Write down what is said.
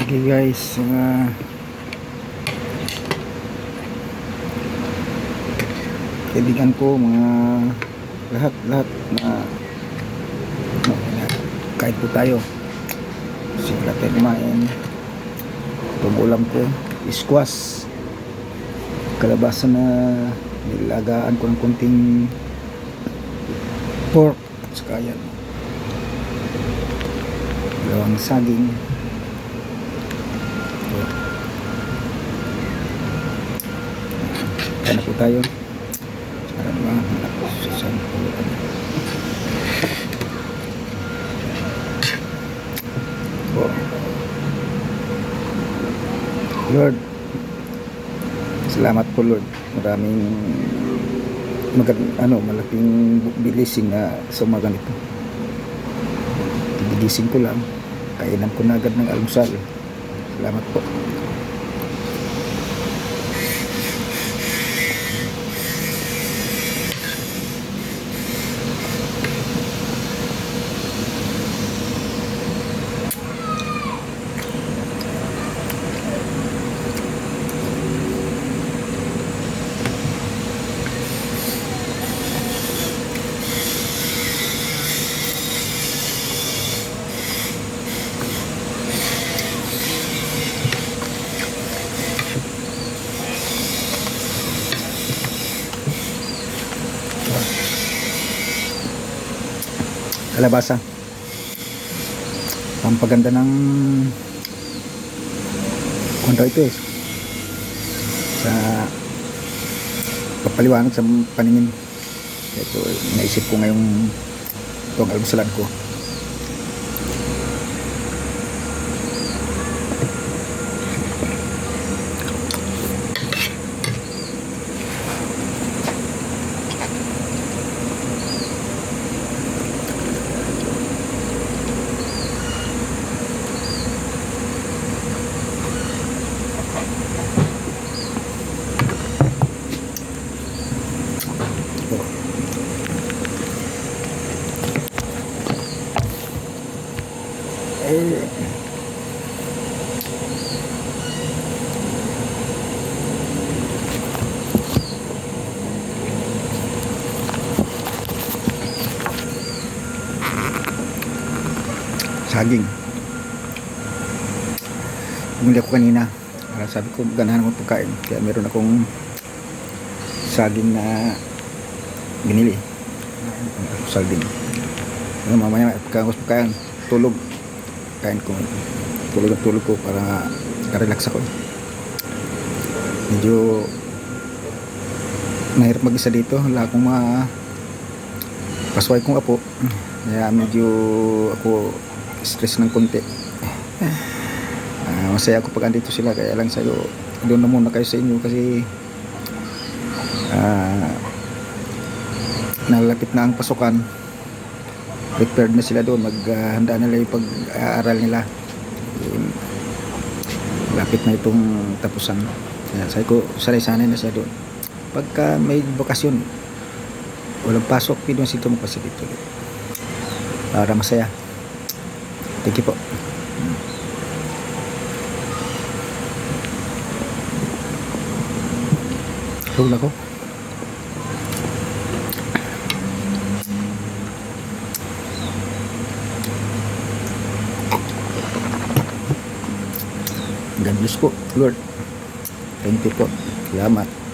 Okay guys, kaibigan ko, mga lahat na kahit po tayo sigla tayo kumain. Itong ulam ko squash, kalabasa na nilagaan ko ng konting pork at saka yan dalawang saging. Kaya na po tayo. Para mahanap ko sa sampulan. Lord, salamat po Lord. Maraming malaking blessing na sa umaga nito. Gigising ko lang, kainan ko na agad ng almusal. Salamat po. Kalabasa, pampaganda ng kontra ito sa papaliwanag sa paningin. Ito naisip ko ngayong itong almusalan ko. Saging. Bumili ako kanina. Sabi ko ganahan akong pagkain. Kaya meron akong saging na binili. Saging. Mamaya pagkain tulog. Kain ko. Tulog ko para relax ako. Medyo mahirap mag-isa dito. Wala akong pasway kong apo. Kaya medyo ako stress ng konti. Masaya ako pag andito sila, kaya lang sa'yo doon na muna kayo sa inyo kasi nalalapit na ang pasukan. Prepared na sila doon, maghanda nila yung pag-aaral nila. Lapit na itong tapusan. Kaya sabi ko, sanay-sanay na siya doon. Pagka may bakasyon, walang pasok, pinuha sito mo kasi dito para masaya. Thank you po. Tulog ako. God bless po, Lord. Thank you po. Salamat.